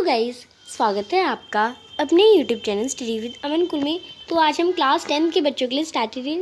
Guys, स्वागत है आपका अपने यूट्यूब चैनल स्टडी विद अमन कुल में। तो आज हम क्लास 10 के बच्चों के लिए स्ट्रैटेजी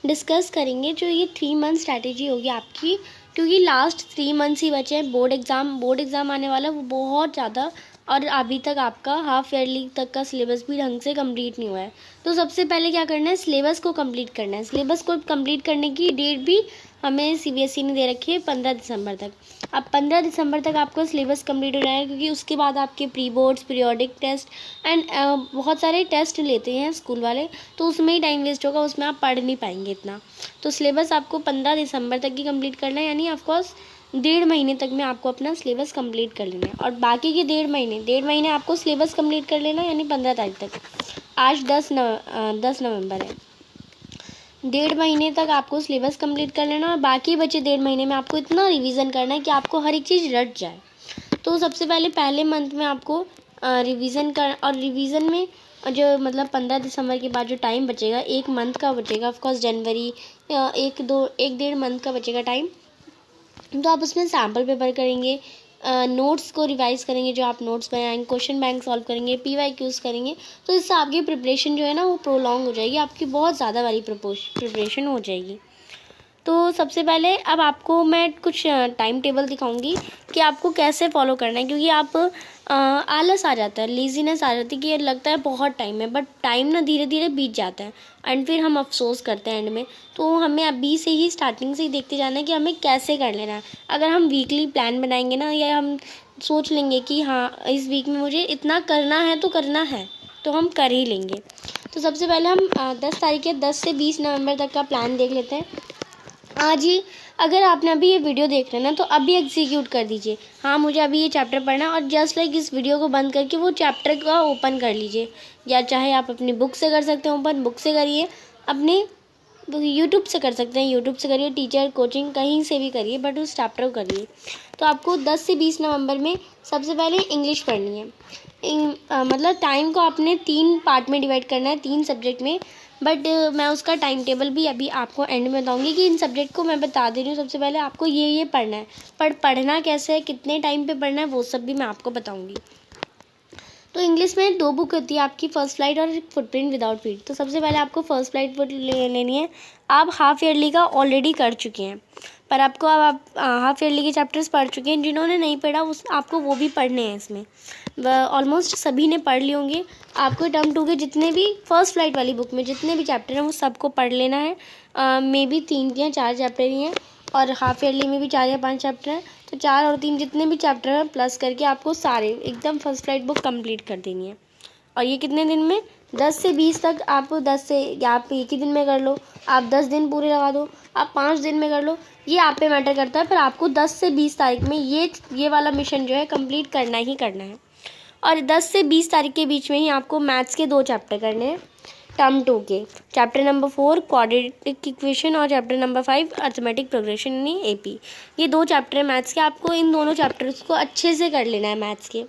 डिस्कस करेंगे। जो ये 3 मंथ स्ट्रैटेजी होगी आपकी, क्योंकि लास्ट 3 मंथ्स ही बचे हैं। बोर्ड एग्ज़ाम आने वाला है, वो बहुत ज़्यादा, और अभी तक आपका हाफ ईयरली तक का सिलेबस भी ढंग से कंप्लीट नहीं हुआ है। तो सबसे पहले क्या करना है, सिलेबस को कंप्लीट करना है। सिलेबस को कंप्लीट करने की डेट भी हमें सीबीएसई ने दे रखी है 15 दिसंबर तक। अब 15 दिसंबर तक आपका सिलेबस कंप्लीट हो जाएगा, क्योंकि उसके बाद आपके pre boards, periodic test and बहुत सारे टेस्ट लेते हैं स्कूल वाले, तो उसमें ही टाइम वेस्ट होगा, उसमें आप पढ़ नहीं पाएंगे इतना। तो सिलेबस आपको 15 दिसंबर तक ही कंप्लीट करना है, यानी ऑफकोर्स 1.5 महीने तक में आपको अपना सिलेबस कंप्लीट कर लेना है। और बाकी के 1.5 महीने आपको सिलेबस कंप्लीट कर लेना है, यानी 15 तारीख तक। आज 10 नवंबर है। 1.5 महीने तक आपको सिलेबस कंप्लीट कर लेना, और बाकी बचे 1.5 महीने में आपको इतना रिवीजन करना है कि आपको हर एक चीज़ रट जाए। तो सबसे पहले मंथ में आपको रिवीजन कर, और रिवीजन में जो मतलब 15 दिसंबर के बाद जो टाइम बचेगा, 1 मंथ का बचेगा, ऑफकोर्स जनवरी 1-1.5 मंथ का बचेगा टाइम। तो आप उसमें सैम्पल पेपर करेंगे, नोट्स को रिवाइज करेंगे, जो आप नोट्स बनाएंगे, क्वेश्चन बैंक सॉल्व करेंगे, PYQs करेंगे। तो इससे आपकी प्रिपरेशन जो है ना, वो प्रोलॉन्ग हो जाएगी, आपकी बहुत ज़्यादा वाली प्रिपरेशन हो जाएगी। तो सबसे पहले अब आपको मैं कुछ टाइम टेबल दिखाऊंगी कि आपको कैसे फॉलो करना है, क्योंकि आप आलस आ जाता है, लेजीनेस आ जाती है, कि ये लगता है बहुत टाइम है, बट टाइम ना धीरे धीरे बीत जाता है, एंड फिर हम अफसोस करते हैं एंड में। तो हमें अभी से ही स्टार्टिंग से ही देखते जाना है कि हमें कैसे कर लेना है। अगर हम वीकली प्लान बनाएंगे ना, या हम सोच लेंगे कि हाँ इस वीक में मुझे इतना करना है तो करना है, तो हम कर ही लेंगे। तो सबसे पहले हम 10 से 20 नवंबर तक का प्लान देख लेते हैं। आज ही अगर आपने अभी ये वीडियो देख रहे हैं ना, तो अभी एग्जीक्यूट कर दीजिए। हाँ, मुझे अभी ये चैप्टर पढ़ना है, और जस्ट लाइक इस वीडियो को बंद करके वो चैप्टर का ओपन कर लीजिए, या चाहे आप अपनी बुक से कर सकते हैं, ओपन बुक से करिए, अपने यूट्यूब से कर सकते हैं, यूट्यूब से करिए, टीचर कोचिंग कहीं से भी करिए, बट उस चैप्टर को करिए। तो आपको 10 से 20 नवंबर में सबसे पहले इंग्लिश पढ़नी है। मतलब टाइम को आपने 3 पार्ट में डिवाइड करना है, 3 सब्जेक्ट में, बट मैं उसका टाइम टेबल भी अभी आपको एंड में बताऊंगी कि इन सब्जेक्ट को मैं बता दे रही हूँ। सबसे पहले आपको ये पढ़ना है, पर पढ़ना कैसे है, कितने टाइम पे पढ़ना है, वो सब भी मैं आपको बताऊंगी। तो इंग्लिश में 2 बुक होती है आपकी, फर्स्ट फ्लाइट और फुटप्रिंट विदाउट फीट। तो सबसे पहले आपको फर्स्ट फ्लाइट बुक लेनी है। आप हाफ ईयरली का ऑलरेडी कर चुके हैं, पर आपको अब आप हाफ ईयरली के चैप्टर्स पढ़ चुके हैं। जिन्होंने नहीं पढ़ा आपको वो भी पढ़ने हैं। इसमें ऑलमोस्ट सभी ने पढ़ लिए होंगे। आपको टर्म 2 के जितने भी फर्स्ट फ्लाइट वाली बुक में जितने भी चैप्टर हैं, वो सबको पढ़ लेना है। मे बी 3 या 4 चैप्टर ही हैं, और हाफ ईयरली में भी 4 या 5 चैप्टर हैं। तो 4 और 3 जितने भी चैप्टर हैं प्लस करके आपको सारे एकदम फर्स्ट फ्लाइट बुक कंप्लीट कर देनी है। और ये कितने दिन में, 10 से 20 तक। आप 10 से, या आप एक ही दिन में कर लो, आप 10 दिन पूरे लगा दो, आप 5 दिन में कर लो, ये आप पे मैटर करता है। पर आपको 10 से 20 तारीख में ये वाला मिशन जो है कंप्लीट करना ही करना है। और 10 से 20 तारीख के बीच में ही आपको मैथ्स के 2 चैप्टर करने हैं, टर्म 2 के। चैप्टर नंबर 4 क्वाड्रेटिक इक्वेशन, और चैप्टर नंबर 5 अर्थमेटिक प्रोग्रेशन यानी AP। ये 2 चैप्टर है मैथ्स के। आपको इन दोनों चैप्टर्स को अच्छे से कर लेना है। मैथ्स के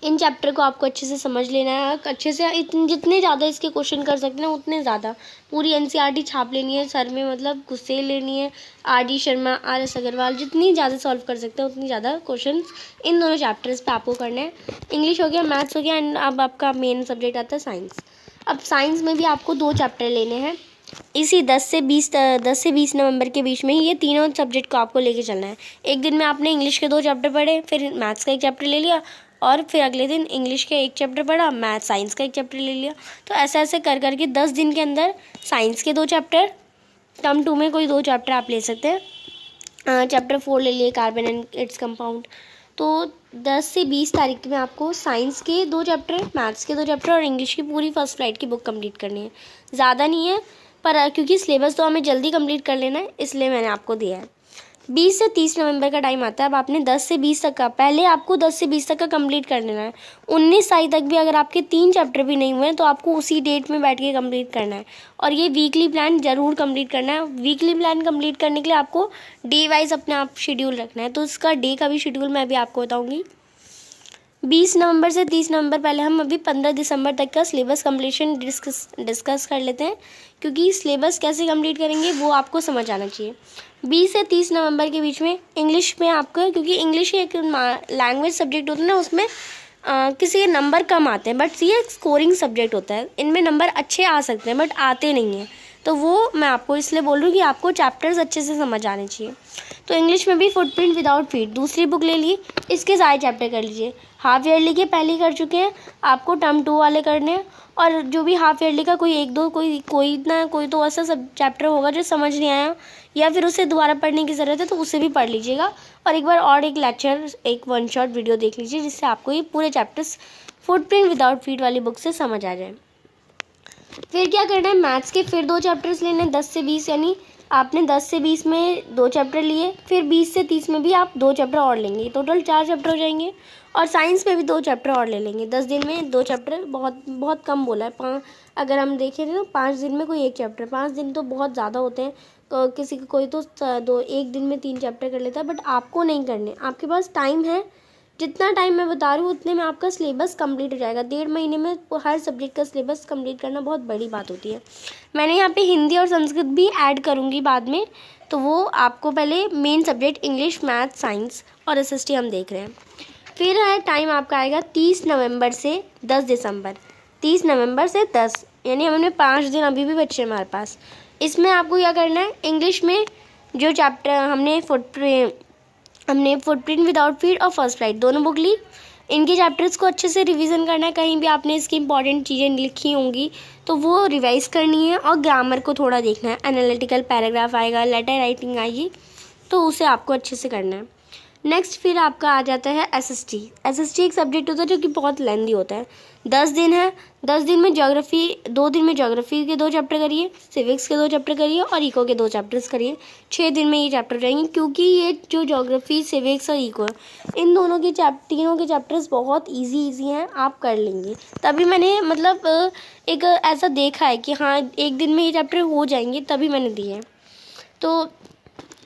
इन चैप्टर को आपको अच्छे से समझ लेना है, अच्छे से जितने ज़्यादा इसके क्वेश्चन कर सकते हैं उतने ज़्यादा। पूरी NCERT छाप लेनी है सर में, मतलब गुस्से लेनी है। RD शर्मा, RS अग्रवाल, जितनी ज़्यादा सॉल्व कर सकते हैं उतनी ज़्यादा क्वेश्चन इन दोनों चैप्टर्स पे आपको करना है। इंग्लिश हो गया, मैथ्स हो गया, एंड अब आपका मेन सब्जेक्ट आता है साइंस। अब साइंस में भी आपको 2 चैप्टर लेने हैं। इसी 10 से 20 नवंबर के बीच में ही ये तीनों सब्जेक्ट को आपको लेके चलना है। एक दिन में आपने इंग्लिश के 2 चैप्टर पढ़े, फिर मैथ्स का 1 चैप्टर ले लिया, और फिर अगले दिन इंग्लिश का 1 चैप्टर पढ़ा, साइंस का 1 चैप्टर ले लिया। तो ऐसे ऐसे कर करके 10 दिन के अंदर साइंस के 2 चैप्टर, टर्म 2 में कोई 2 चैप्टर आप ले सकते हैं। चैप्टर 4 ले लिए, कार्बन एंड इट्स कंपाउंड। तो 10 से 20 तारीख में आपको साइंस के 2 चैप्टर, मैथ्स के 2 चैप्टर और इंग्लिश की पूरी फर्स्ट फ्लाइट की बुक कंप्लीट करनी है। ज़्यादा नहीं है, पर क्योंकि सिलेबस तो हमें जल्दी कंप्लीट कर लेना है, इसलिए मैंने आपको दिया है। 20 से 30 नवंबर का टाइम आता है। अब आपने 10 से 20 तक का, पहले आपको 10 से 20 तक का कंप्लीट कर लेना है। 19 तारीख तक भी अगर आपके 3 चैप्टर भी नहीं हुए हैं, तो आपको उसी डेट में बैठ के कंप्लीट करना है। और ये वीकली प्लान ज़रूर कंप्लीट करना है। वीकली प्लान कंप्लीट करने के लिए आपको डे वाइज अपने आप शेड्यूल रखना है। तो इसका डे का भी शेड्यूल मैं भी आपको बताऊँगी। 20 नवंबर से 30 नवंबर, पहले हम अभी 15 दिसंबर तक का सिलेबस कंप्लीशन डिस्कस कर लेते हैं, क्योंकि सिलेबस कैसे कंप्लीट करेंगे वो आपको समझ आना चाहिए। 20 से 30 नवंबर के बीच में इंग्लिश में आपको, क्योंकि इंग्लिश एक लैंग्वेज सब्जेक्ट होता है ना, उसमें किसी के नंबर कम आते हैं, बट ये स्कोरिंग सब्जेक्ट होता है, इनमें नंबर अच्छे आ सकते हैं बट आते नहीं हैं। तो वो मैं आपको इसलिए बोल रही हूँ कि आपको चैप्टर्स अच्छे से समझ आने चाहिए। तो इंग्लिश में भी फुटप्रिंट विदाउट फीट दूसरी बुक ले ली, इसके सारे चैप्टर कर लीजिए। हाफ ईयरली के पहले कर चुके हैं, आपको टर्म 2 वाले करने हैं, और जो भी हाफ ईयरली का कोई एक दो कोई तो ऐसा सब चैप्टर होगा जो समझ नहीं आया या फिर उसे दोबारा पढ़ने की ज़रूरत है, तो उसे भी पढ़ लीजिएगा। और एक बार और एक लेक्चर, एक 1 शॉट वीडियो देख लीजिए, जिससे आपको ये पूरे चैप्टर्स फुटप्रिंट विदाउट फीट वाली बुक से समझ आ जाए। फिर क्या करना है, मैथ्स के फिर 2 चैप्टर्स लेने हैं 10 से 20, यानी आपने 10 से 20 में 2 चैप्टर लिए, फिर 20 से 30 में भी आप 2 चैप्टर और लेंगे, टोटल 4 चैप्टर हो जाएंगे। और साइंस में भी 2 चैप्टर और ले लेंगे। 10 दिन में 2 चैप्टर बहुत बहुत कम बोला है। अगर हम देखें तो 5 दिन में कोई 1 चैप्टर, 5 दिन तो बहुत ज़्यादा होते हैं। तो किसी को कोई तो 1 दिन में 3 चैप्टर कर लेता है, बट आपको नहीं करने, आपके पास टाइम है। जितना टाइम मैं बता रही हूँ उतने में आपका सिलेबस कंप्लीट हो जाएगा। 1.5 महीने में हर सब्जेक्ट का सिलेबस कंप्लीट करना बहुत बड़ी बात होती है। मैंने यहाँ पे हिंदी और संस्कृत भी ऐड करूँगी बाद में, तो वो आपको पहले main subject English, math, science और एसएसटी हम देख रहे हैं। फिर है टाइम आपका आएगा 30 नवंबर से 10 दिसंबर। 30 नवंबर से 10, यानी हमने 5 दिन अभी भी बच्चे हमारे पास। इसमें आपको क्या करना है, इंग्लिश में जो चैप्टर हमने फुटप्रिंट विदाउट फीट और फर्स्ट फ्लाइट दोनों बुक ली, इनके चैप्टर्स को अच्छे से रिवीजन करना है। कहीं भी आपने इसकी इंपॉर्टेंट चीज़ें लिखी होंगी तो वो रिवाइज करनी है, और ग्रामर को थोड़ा देखना है। एनालिटिकल पैराग्राफ आएगा, लेटर राइटिंग आएगी, तो उसे आपको अच्छे से करना है। नेक्स्ट फिर आपका आ जाता है एसएसटी। एसएसटी एक सब्जेक्ट होता है जो कि बहुत लेंदी होता है। 10 दिन है, 10 दिन में ज्योग्राफी, 2 दिन में ज्योग्राफी के 2 चैप्टर करिए, सिविक्स के 2 चैप्टर करिए और इको के 2 चैप्टर्स करिए। 6 दिन में ये चैप्टर हो जाएंगे, क्योंकि ये जो ज्योग्राफी, सिविक्स और इको है, इन दोनों के तीनों के चैप्टर्स बहुत ईजी हैं, आप कर लेंगे। तभी मैंने मतलब एक ऐसा देखा है कि हाँ 1 दिन में ये चैप्टर हो जाएंगे, तभी मैंने दिए। तो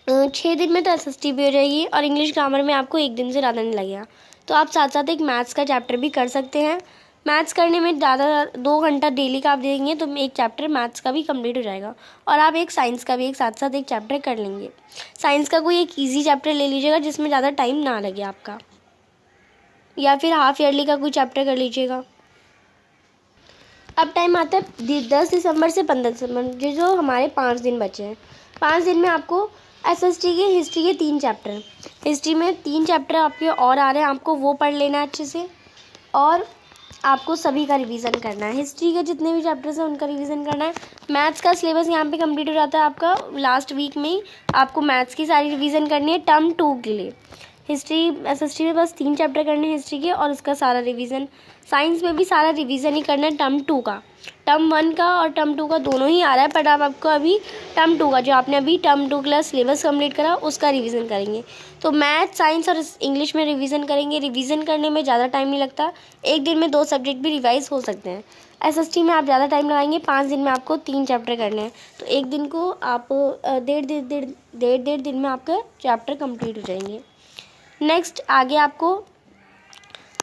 6 दिन में तो एसएसटी भी हो जाएगी, और इंग्लिश ग्रामर में आपको 1 दिन से ज़्यादा नहीं लगेगा। तो आप साथ साथ एक मैथ्स का चैप्टर भी कर सकते हैं। मैथ्स करने में ज़्यादा 2 घंटा डेली का आप देंगे तो एक चैप्टर मैथ्स का भी कंप्लीट हो जाएगा, और आप एक साइंस का भी एक साथ साथ एक चैप्टर कर लेंगे। साइंस का कोई एक ईजी चैप्टर ले लीजिएगा जिसमें ज़्यादा टाइम ना लगे आपका, या फिर हाफ ईयरली का कोई चैप्टर कर लीजिएगा। अब टाइम आता है 10 दिसंबर से 15 दिसंबर, जो हमारे 5 दिन बचे हैं। 5 दिन में आपको एसएसटी के हिस्ट्री के 3 चैप्टर, हिस्ट्री में 3 चैप्टर आपके और आ रहे हैं, आपको वो पढ़ लेना है अच्छे से, और आपको सभी का रिवीजन करना है। हिस्ट्री के जितने भी चैप्टर्स हैं उनका रिवीजन करना है। मैथ्स का सिलेबस यहाँ पे कंप्लीट हो जाता है आपका लास्ट वीक में ही। आपको मैथ्स की सारी रिवीजन करनी है टर्म 2 के लिए। हिस्ट्री एसएसटी में बस 3 चैप्टर करने हैं हिस्ट्री के, और उसका सारा रिवीजन। साइंस में भी सारा रिवीजन ही करना है टर्म 2 का। टर्म 1 का और टर्म 2 का दोनों ही आ रहा है, पर आप आपको अभी टर्म 2 का, जो आपने अभी टर्म 2 क्लास सिलेबस कंप्लीट करा, उसका रिवीजन करेंगे। तो मैथ, साइंस और इंग्लिश में रिवीजन करेंगे। रिवीजन करने में ज़्यादा टाइम नहीं लगता, 1 दिन में 2 सब्जेक्ट भी रिवाइज हो सकते हैं। एसएसटी में आप ज़्यादा टाइम लगाएंगे, 5 दिन में आपको 3 चैप्टर करने हैं, तो 1 दिन को आप डेढ़ दिन में आपके चैप्टर कंप्लीट हो जाएंगे। नेक्स्ट आगे आपको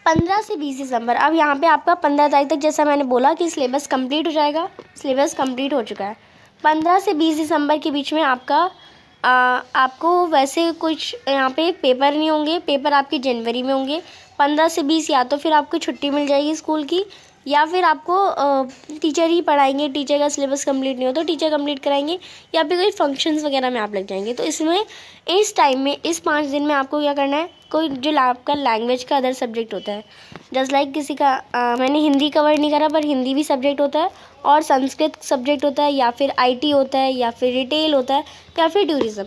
15 से 20 दिसंबर। अब यहाँ पे आपका 15 तारीख तक, जैसा मैंने बोला कि सिलेबस कंप्लीट हो जाएगा, सिलेबस कंप्लीट हो चुका है। 15 से 20 दिसंबर के बीच में आपको वैसे कुछ यहाँ पे पेपर नहीं होंगे, पेपर आपके जनवरी में होंगे। 15 से 20 या तो फिर आपको छुट्टी मिल जाएगी स्कूल की, या फिर आपको टीचर ही पढ़ाएंगे। टीचर का सिलेबस कंप्लीट नहीं हो तो टीचर कंप्लीट कराएंगे, या फिर कोई फंक्शंस वगैरह में आप लग जाएंगे। तो इसमें इस टाइम में, इस 5 दिन में आपको क्या करना है, कोई जो आपका लैंग्वेज का अदर सब्जेक्ट होता है, जस्ट लाइक किसी का मैंने हिंदी कवर नहीं करा, पर हिंदी भी सब्जेक्ट होता है, और संस्कृत सब्जेक्ट होता है, या फिर आईटी होता है, या फिर रिटेल होता है, या फिर टूरिज़्म।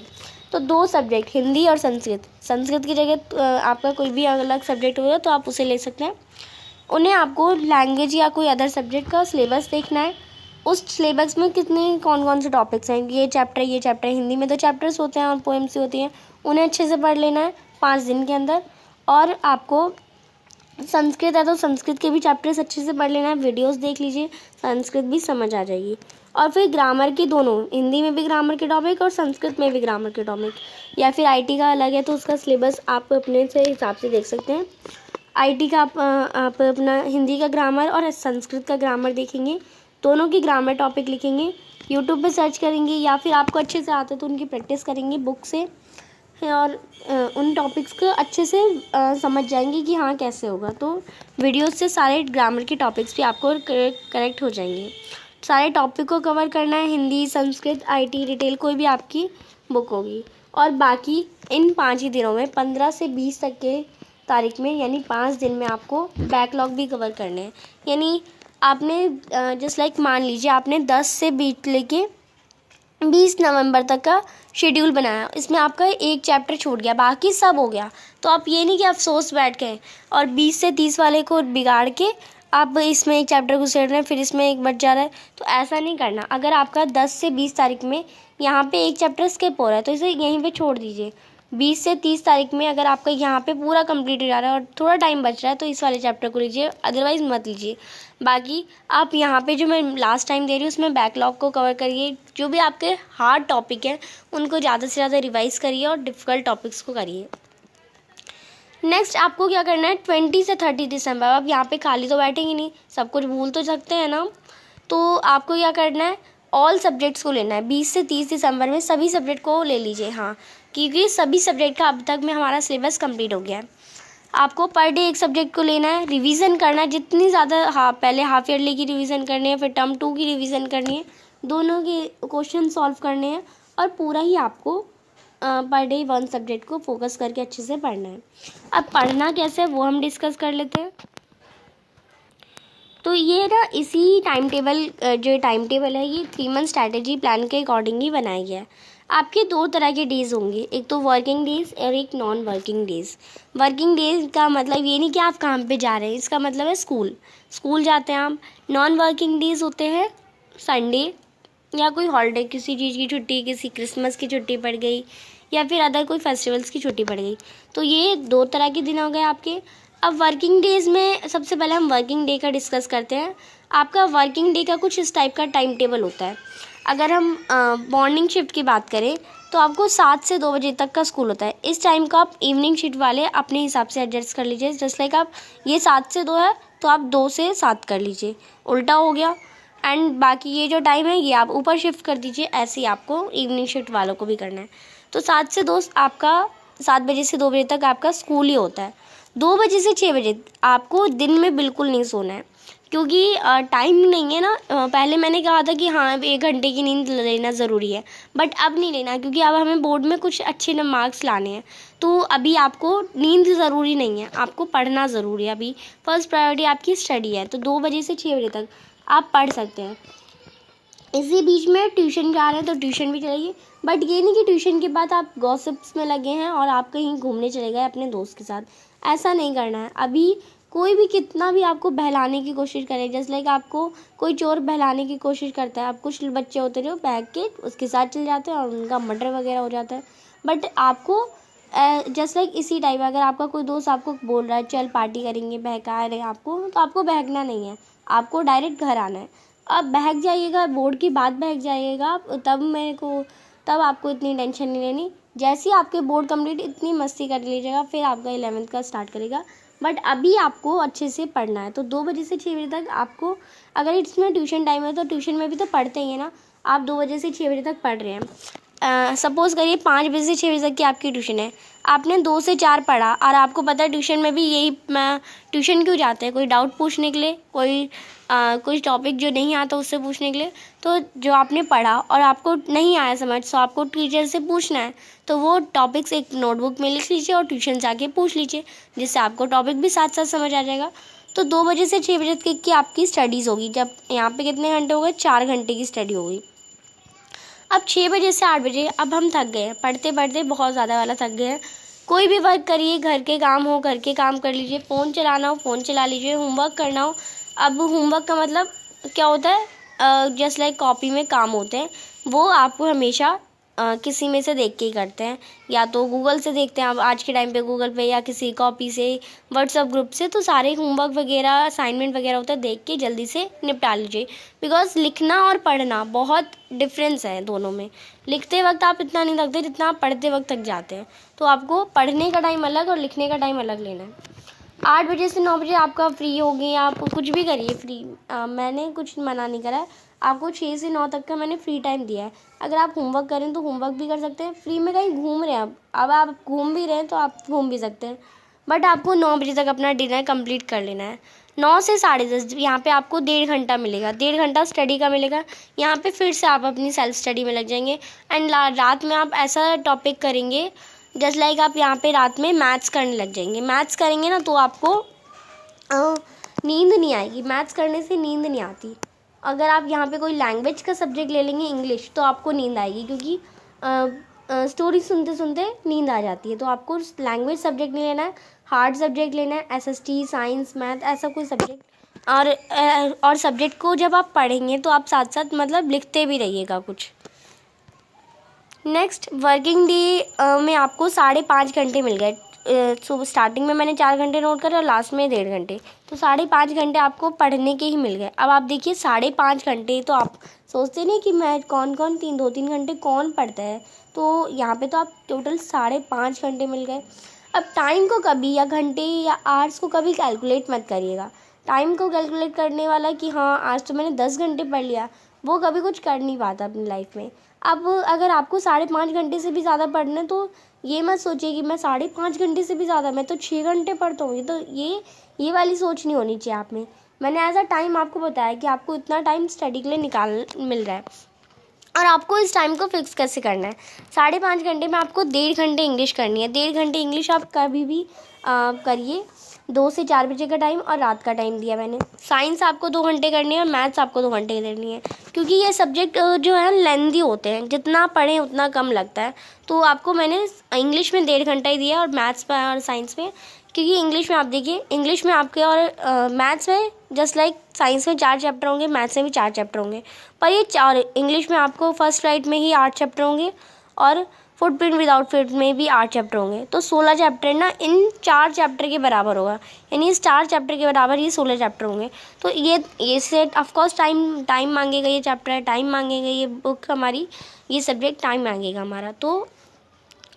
तो 2 सब्जेक्ट, हिंदी और संस्कृत। संस्कृत की जगह आपका कोई भी अलग सब्जेक्ट होगा तो आप उसे ले सकते हैं। उन्हें आपको लैंग्वेज या कोई अदर सब्जेक्ट का सिलेबस देखना है। उस सिलेबस में कौन कौन से टॉपिक्स हैं, ये चैप्टर हिंदी में तो चैप्टर्स होते हैं और पोएम्स होती हैं, उन्हें अच्छे से पढ़ लेना है 5 दिन के अंदर। और आपको संस्कृत है तो संस्कृत के भी चैप्टर्स अच्छे से पढ़ लेना है, वीडियोस देख लीजिए, संस्कृत भी समझ आ जाएगी। और फिर ग्रामर के दोनों, हिंदी में भी ग्रामर के टॉपिक और संस्कृत में भी ग्रामर के टॉपिक, या फिर आईटी का अलग है तो उसका सिलेबस आप अपने से हिसाब से देख सकते हैं। IT का आप अपना हिंदी का ग्रामर और संस्कृत का ग्रामर देखेंगे, दोनों की ग्रामर टॉपिक लिखेंगे, यूट्यूब पे सर्च करेंगे या फिर आपको अच्छे से आते तो उनकी प्रैक्टिस करेंगे बुक से और उन टॉपिक्स को अच्छे से समझ जाएंगे कि हाँ कैसे होगा। तो वीडियोस से सारे ग्रामर के टॉपिक्स भी आपको करेक्ट हो जाएंगे। सारे टॉपिक को कवर करना है, हिंदी, संस्कृत, IT, रिटेल, कोई भी आपकी बुक होगी। और बाकी इन 5 ही दिनों में 15 से 20 तक के तारीख में यानी 5 दिन में आपको बैकलॉग भी कवर करने हैं। यानी आपने जस्ट लाइक मान लीजिए आपने 10 से 20 लेके 20 नवंबर तक का शेड्यूल बनाया, इसमें आपका एक चैप्टर छूट गया, बाकी सब हो गया। तो आप ये नहीं कि अफसोस बैठ गए और 20 से 30 वाले को बिगाड़ के आप इसमें एक चैप्टर घुसेड़ रहे हैं, फिर इसमें एक बच जा रहा है, तो ऐसा नहीं करना। अगर आपका 10 से 20 तारीख में यहाँ पे एक चैप्टर स्किप हो रहा है तो इसे यहीं पे छोड़ दीजिए। 20 से 30 तारीख में अगर आपका यहाँ पे पूरा कंप्लीट हो जा रहा है और थोड़ा टाइम बच रहा है तो इस वाले चैप्टर को लीजिए, अदरवाइज़ मत लीजिए। बाकी आप यहाँ पे जो मैं लास्ट टाइम दे रही हूँ उसमें बैकलॉग को कवर करिए, जो भी आपके हार्ड टॉपिक हैं उनको ज़्यादा से ज़्यादा रिवाइज़ करिए और डिफ़िकल्ट टॉपिक्स को करिए। नेक्स्ट आपको क्या करना है, 20 से 30 दिसंबर, आप यहाँ पे खाली तो बैठेंगे नहीं, सब कुछ भूल तो सकते हैं ना। तो आपको क्या करना है, ऑल सब्जेक्ट्स को लेना है। 20 से 30 दिसंबर में सभी सब्जेक्ट को ले लीजिए, हाँ, क्योंकि सभी सब्जेक्ट का अब तक में हमारा सिलेबस कंप्लीट हो गया है। आपको पर डे एक सब्जेक्ट को लेना है, रिवीजन करना है जितनी ज़्यादा, पहले हाफ ईयरली की रिवीजन करनी है, फिर टर्म 2 की रिवीजन करनी है, दोनों के क्वेश्चन सॉल्व करने हैं और पूरा ही आपको पर डे 1 सब्जेक्ट को फोकस करके अच्छे से पढ़ना है। अब पढ़ना कैसे वो हम डिस्कस कर लेते हैं। तो ये ना इसी टाइम टेबल, जो टाइम टेबल है ये 3 मंथ स्ट्रैटेजी प्लान के अकॉर्डिंग ही बनाया गया है। आपके 2 तरह के डेज़ होंगे, एक तो वर्किंग डेज़ और एक non working days. Working days का मतलब ये नहीं कि आप काम पे जा रहे हैं, इसका मतलब है स्कूल जाते हैं आप। नॉन वर्किंग डेज़ होते हैं संडे या कोई हॉलीडे, किसी चीज़ की छुट्टी, किसी क्रिसमस की छुट्टी पड़ गई या फिर अदर कोई फेस्टिवल्स की छुट्टी पड़ गई। तो ये 2 तरह के दिन हो गए आपके। अब वर्किंग डेज़ में सबसे पहले हम वर्किंग डे का डिस्कस करते हैं। आपका वर्किंग डे का कुछ इस टाइप का टाइम टेबल होता है। अगर हम मॉर्निंग शिफ्ट की बात करें तो आपको 7 से 2 बजे तक का स्कूल होता है। इस टाइम को आप इवनिंग शिफ्ट वाले अपने हिसाब से एडजस्ट कर लीजिए। जस्ट लाइक आप ये 7 से 2 है तो आप 2 से 7 कर लीजिए, उल्टा हो गया। एंड बाकी ये जो टाइम है ये आप ऊपर शिफ्ट कर दीजिए, ऐसे ही आपको इवनिंग शिफ्ट वालों को भी करना है। तो 7 से 2 आपका 7 बजे से 2 बजे तक आपका स्कूल ही होता है। 2 बजे से 6 बजे आपको दिन में बिल्कुल नहीं सोना है, क्योंकि टाइम नहीं है ना। पहले मैंने कहा था कि हाँ 1 घंटे की नींद लेना ज़रूरी है, बट अब नहीं लेना, क्योंकि अब हमें बोर्ड में कुछ अच्छे मार्क्स लाने हैं। तो अभी आपको नींद ज़रूरी नहीं है, आपको पढ़ना ज़रूरी है। अभी फर्स्ट प्रायोरिटी आपकी स्टडी है, तो 2 बजे से 6 बजे तक आप पढ़ सकते हैं। इसी बीच में ट्यूशन जा रहे हैं तो ट्यूशन भी चलाइए, बट ये नहीं कि ट्यूशन के बाद आप गॉसिप्स में लगे हैं और आप कहीं घूमने चले गए अपने दोस्त के साथ, ऐसा नहीं करना है। अभी कोई भी कितना भी आपको बहलाने की कोशिश करे, जस्ट लाइक आपको कोई चोर बहलाने की कोशिश करता है, आप कुछ बच्चे होते हैं जो बहक के उसके साथ चले जाते हैं और उनका मर्डर वगैरह हो जाता है। बट आपको जस्ट लाइक इसी टाइप, अगर आपका कोई दोस्त आपको बोल रहा है चल पार्टी करेंगे, बहका रहे आपको, तो आपको बहकना नहीं है, आपको डायरेक्ट घर आना है। अब बहक जाइएगा, बोर्ड की बात बहक जाइएगा आप, तब आपको इतनी टेंशन नहीं लेनी। जैसे ही आपके बोर्ड कंप्लीट इतनी मस्ती कर लीजिएगा, फिर आपका 11th का स्टार्ट करेगा। बट अभी आपको अच्छे से पढ़ना है। तो 2 बजे से 6 बजे तक आपको, अगर इसमें ट्यूशन टाइम है तो ट्यूशन में भी तो पढ़ते ही है ना। आप 2 बजे से 6 बजे तक पढ़ रहे हैं, सपोज़ करिए 5 बजे से 6 बजे तक की आपकी ट्यूशन है, आपने 2 से 4 पढ़ा और आपको पता है ट्यूशन में भी यही, ट्यूशन क्यों जाते हैं, कोई डाउट पूछने के लिए, कोई टॉपिक जो नहीं आता उससे पूछने के लिए। तो जो आपने पढ़ा और आपको नहीं आया समझ, तो आपको टीचर से पूछना है, तो वो टॉपिक्स एक नोटबुक में लिख लीजिए और ट्यूशन जाके पूछ लीजिए, जिससे आपको टॉपिक भी साथ साथ समझ आ जाएगा। तो 2 बजे से 6 बजे तक की आपकी स्टडीज़ होगी। जब यहाँ पे कितने घंटे हो गए, 4 घंटे की स्टडी होगी। अब 6 बजे से 8 बजे अब हम थक गए हैं, पढ़ते पढ़ते बहुत ज़्यादा वाला थक गए हैं। कोई भी वर्क करिए, घर के काम हो घर के काम कर लीजिए, फ़ोन चलाना हो फ़ोन चला लीजिए, होमवर्क करना हो। अब होमवर्क का मतलब क्या होता है, जस्ट लाइक कॉपी में काम होते हैं, वो आपको हमेशा किसी में से देख के ही करते हैं, या तो गूगल से देखते हैं आप आज के टाइम पे गूगल पे, या किसी कॉपी से, व्हाट्सएप ग्रुप से। तो सारे होमवर्क वगैरह असाइनमेंट वगैरह होता है, देख के जल्दी से निपटा लीजिए। बिकॉज लिखना और पढ़ना बहुत डिफरेंस है दोनों में। लिखते वक्त आप इतना नहीं थकते जितना आप पढ़ते वक्त थक जाते हैं। तो आपको पढ़ने का टाइम अलग और लिखने का टाइम अलग लेना है। 8 बजे से 9 बजे आपका फ्री होगी, आप कुछ भी करिए फ्री। मैंने कुछ मना नहीं करा है, आपको 6 से 9 तक का मैंने फ्री टाइम दिया है। अगर आप होमवर्क करें तो होमवर्क भी कर सकते हैं, फ्री में कहीं घूम रहे हैं अब आप घूम भी रहे हैं तो आप घूम भी सकते हैं, बट आपको 9 बजे तक अपना डिनर कंप्लीट कर लेना है। 9 से 10:30 यहाँ पे आपको 1.5 घंटा मिलेगा, 1.5 घंटा स्टडी का मिलेगा। यहाँ पे फिर से आप अपनी सेल्फ स्टडी में लग जाएंगे एंड रात में आप ऐसा टॉपिक करेंगे जस्ट लाइक आप यहाँ पे रात में मैथ्स करने लग जाएंगे। मैथ्स करेंगे ना तो आपको नींद नहीं आएगी, मैथ्स करने से नींद नहीं आती। अगर आप यहाँ पे कोई लैंग्वेज का सब्जेक्ट ले लेंगे इंग्लिश तो आपको नींद आएगी, क्योंकि स्टोरी सुनते सुनते नींद आ जाती है। तो आपको लैंग्वेज सब्जेक्ट नहीं लेना है, हार्ड सब्जेक्ट लेना है, एसएसटी, साइंस, मैथ, ऐसा कोई सब्जेक्ट। और सब्जेक्ट को जब आप पढ़ेंगे तो आप साथ साथ मतलब लिखते भी रहिएगा कुछ। नेक्स्ट वर्किंग डे में आपको 5.5 घंटे मिल गए। सुबह स्टार्टिंग में मैंने 4 घंटे नोट करे और लास्ट में 1.5 घंटे, तो 5.5 घंटे आपको पढ़ने के ही मिल गए। अब आप देखिए 5.5 घंटे, तो आप सोचते नहीं कि मैं कौन 2-3 घंटे कौन पढ़ता है, तो यहाँ पे तो आप टोटल 5.5 घंटे मिल गए। अब टाइम को कभी या घंटे या आवर्स को कभी कैलकुलेट मत करिएगा। टाइम को कैलकुलेट करने वाला कि हाँ आज तो मैंने 10 घंटे पढ़ लिया, वो कभी कुछ कर नहीं पाता अपनी लाइफ में। अब अगर आपको 5.5 घंटे से भी ज़्यादा पढ़ना है तो ये मत सोचिए कि मैं 5.5 घंटे से भी ज़्यादा, मैं तो 6 घंटे पढ़ता हूँ। ये वाली सोच नहीं होनी चाहिए आप में। मैंने एज अ टाइम आपको बताया कि आपको इतना टाइम स्टडी के लिए निकाल मिल रहा है और आपको इस टाइम को फिक्स कैसे करना है। 5.5 घंटे में आपको 1.5 घंटे इंग्लिश करनी है। 1.5 घंटे इंग्लिश आप कभी भी करिए। 2 से 4 बजे का टाइम और रात का टाइम दिया मैंने। साइंस आपको 2 घंटे करनी है और मैथ्स आपको 2 घंटे करनी है, क्योंकि ये सब्जेक्ट जो है लेंदी होते हैं, जितना पढ़ें उतना कम लगता है। तो आपको मैंने इंग्लिश में 1.5 घंटा ही दिया और मैथ्स में और साइंस में, क्योंकि इंग्लिश में आप देखिए, इंग्लिश में आपके और मैथ्स में जस्ट लाइक साइंस में 4 चैप्टर होंगे, मैथ्स में भी 4 चैप्टर होंगे, पर ये 4 इंग्लिश में आपको फर्स्ट राइट में ही 8 चैप्टर होंगे और फुटप्रिंट विदाउट फिट में भी 8 चैप्टर होंगे। तो 16 चैप्टर ना इन 4 चैप्टर के बराबर होगा, यानी इस 4 चैप्टर के बराबर ये 16 चैप्टर होंगे। तो ये सेट ऑफकोर्स टाइम मांगेगा, ये चैप्टर टाइम मांगेगा, ये बुक हमारी, ये सब्जेक्ट टाइम मांगेगा हमारा, तो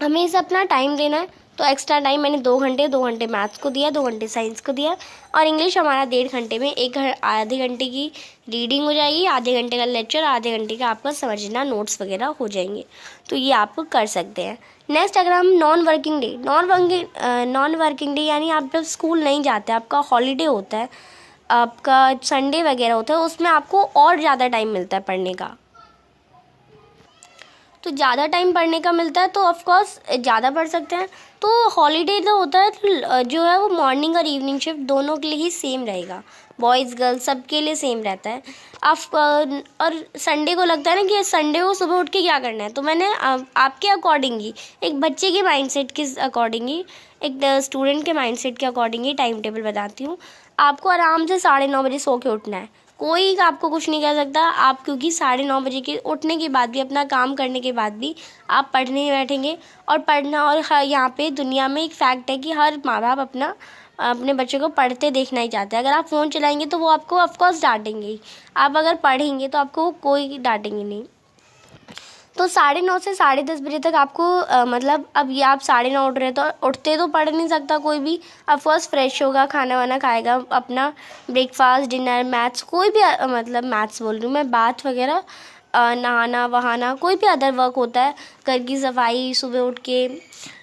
हमें इसे अपना टाइम देना है। तो एक्स्ट्रा टाइम मैंने 2 घंटे मैथ्स को दिया, 2 घंटे साइंस को दिया और इंग्लिश हमारा 1.5 घंटे में आधे घंटे की रीडिंग हो जाएगी, आधे घंटे का लेक्चर, आधे घंटे का आपका समझना, नोट्स वगैरह हो जाएंगे। तो ये आप कर सकते हैं। नेक्स्ट अगर हम नॉन वर्किंग डे यानी आप जब स्कूल नहीं जाते, आपका हॉलीडे होता है, आपका संडे वगैरह होता है, उसमें आपको और ज़्यादा टाइम मिलता है पढ़ने का। तो ज़्यादा टाइम पढ़ने का मिलता है तो ऑफकोर्स ज़्यादा पढ़ सकते हैं। तो हॉलीडे जो होता है तो जो है वो मॉर्निंग और इवनिंग शिफ्ट दोनों के लिए ही सेम रहेगा, बॉयज़ गर्ल्स सबके लिए सेम रहता है। आप और संडे को लगता है ना कि संडे को सुबह उठ के क्या करना है, तो मैंने आपके अकॉर्डिंग ही, एक बच्चे के माइंडसेट के अकॉर्डिंग ही, एक स्टूडेंट के माइंडसेट के अकॉर्डिंग ही टाइम टेबल बताती हूँ। आपको आराम से 9:30 बजे सो के उठना है, कोई आपको कुछ नहीं कह सकता। आप क्योंकि 9:30 बजे के उठने के बाद भी, अपना काम करने के बाद भी आप पढ़ने बैठेंगे और पढ़ना, और यहाँ पे दुनिया में एक फैक्ट है कि हर माँ बाप अपने बच्चों को पढ़ते देखना ही चाहते हैं। अगर आप फ़ोन चलाएंगे तो वो आपको ऑफकोर्स डांटेंगे ही, आप अगर पढ़ेंगे तो आपको कोई डांटेंगे नहीं। तो 9:30 से 10:30 बजे तक आपको मतलब अब ये आप 9:30 उठ रहे तो उठते तो पढ़ नहीं सकता कोई भी। अब फर्स्ट फ्रेश होगा, खाना वाना खाएगा, अपना ब्रेकफास्ट, डिनर, मैथ्स, कोई भी मतलब मैथ्स बोल रही हूँ मैं, बात वगैरह, नहाना वहाना, कोई भी अदर वर्क होता है, घर की सफाई, सुबह उठ के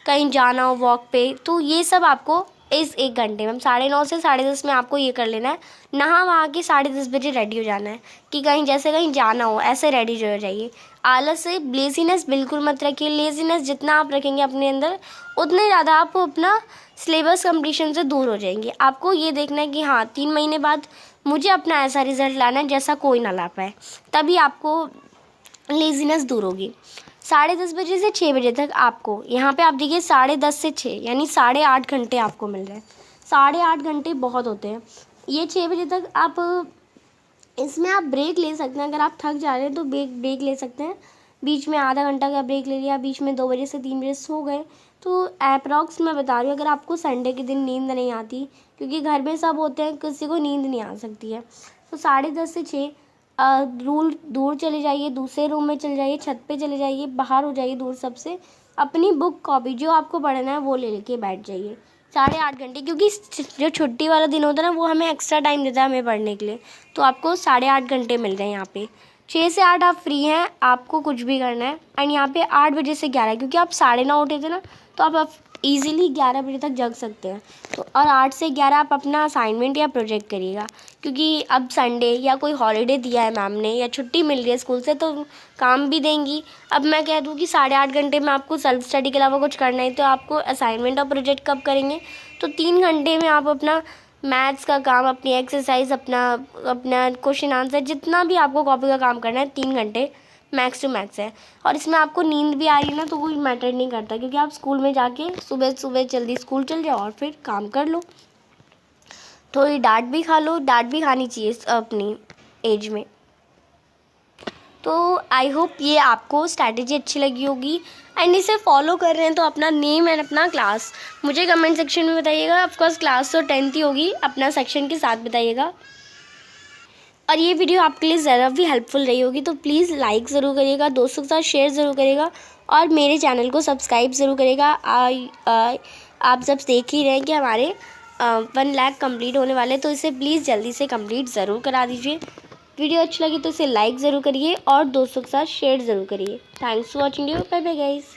कहीं जाना हो वॉक पे, तो ये सब आपको इस 1 घंटे में 9:30 से 10:30 में आपको ये कर लेना है। नहा वहा के 10:30 बजे रेडी हो जाना है कि कहीं जाना हो, ऐसे रेडी हो जाइए। आलस से, लेज़ीनेस बिल्कुल मत रखिए। लेज़ीनेस जितना आप रखेंगे अपने अंदर, उतने ज़्यादा आप अपना सिलेबस कंप्लीशन से दूर हो जाएंगे। आपको ये देखना है कि हाँ 3 महीने बाद मुझे अपना ऐसा रिजल्ट लाना है जैसा कोई ना ला पाए, तभी आपको लेज़ीनेस दूर होगी। 10:30 बजे से 6 बजे तक आपको यहाँ पे आप देखिए 10:30 से 6 यानी 8.5 घंटे आपको मिल रहे हैं। 8.5 घंटे बहुत होते हैं। ये 6 बजे तक आप, इसमें आप ब्रेक ले सकते हैं, अगर आप थक जा रहे हैं तो ब्रेक ले सकते हैं। बीच में आधा घंटा का ब्रेक ले लिया, बीच में 2 बजे से 3 बजे सो गए। तो अप्रॉक्स मैं बता रही हूँ, अगर आपको संडे के दिन नींद नहीं आती, क्योंकि घर में सब होते हैं, किसी को नींद नहीं आ सकती है, तो 10:30 से 6 दूर चले जाइए, दूसरे रूम में चले जाइए, छत पे चले जाइए, बाहर हो जाइए दूर सबसे, अपनी बुक कॉपी जो आपको पढ़ना है वो ले लेके बैठ जाइए। 8.5 घंटे, क्योंकि जो छुट्टी वाला दिन होता है ना वो हमें एक्स्ट्रा टाइम देता है हमें पढ़ने के लिए। तो आपको 8.5 घंटे मिल रहे हैं यहाँ पे। 6 से 8 आप फ्री हैं, आपको कुछ भी करना है। एंड यहाँ पे 8 बजे से 11, क्योंकि आप 9:30 उठे थे ना, तो आप ईजिली 11 बजे तक जग सकते हैं। तो और 8 से 11 आप अपना असाइनमेंट या प्रोजेक्ट करिएगा, क्योंकि अब संडे या कोई हॉलीडे दिया है मैम ने या छुट्टी मिल रही है स्कूल से, तो काम भी देंगी। अब मैं कह दूँ कि 8.5 घंटे में आपको सेल्फ स्टडी के अलावा कुछ करना है, तो आपको असाइनमेंट और प्रोजेक्ट कब करेंगे? तो 3 घंटे में आप अपना मैथ्स का काम, अपनी एक्सरसाइज, अपना क्वेश्चन आंसर, जितना भी आपको कॉपी का काम करना है, 3 घंटे मैक्स टू मैक्स है। और इसमें आपको नींद भी आ रही है ना, तो कोई मैटर नहीं करता, क्योंकि आप स्कूल में जाके सुबह सुबह जल्दी स्कूल चल जाओ और फिर काम कर लो। थोड़ी डांट भी खा लो, डांट भी खानी चाहिए अपनी एज में। तो आई होप ये आपको स्ट्रैटेजी अच्छी लगी होगी एंड इसे फॉलो कर रहे हैं तो अपना नेम एंड अपना क्लास मुझे कमेंट सेक्शन में बताइएगा। ऑफकोर्स क्लास तो 10th ही होगी, अपना सेक्शन के साथ बताइएगा। और ये वीडियो आपके लिए ज़रा भी हेल्पफुल रही होगी तो प्लीज़ लाइक ज़रूर करिएगा, दोस्तों के साथ शेयर ज़रूर करिएगा और मेरे चैनल को सब्सक्राइब ज़रूर करिएगा। आप सब देख ही रहे हैं कि हमारे 1 लाख कंप्लीट होने वाले, तो इसे प्लीज़ जल्दी से कंप्लीट ज़रूर करा दीजिए। वीडियो अच्छी लगी तो इसे लाइक ज़रूर करिए और दोस्तों के साथ शेयर ज़रूर करिए। Thanks for watching you, bye bye guys.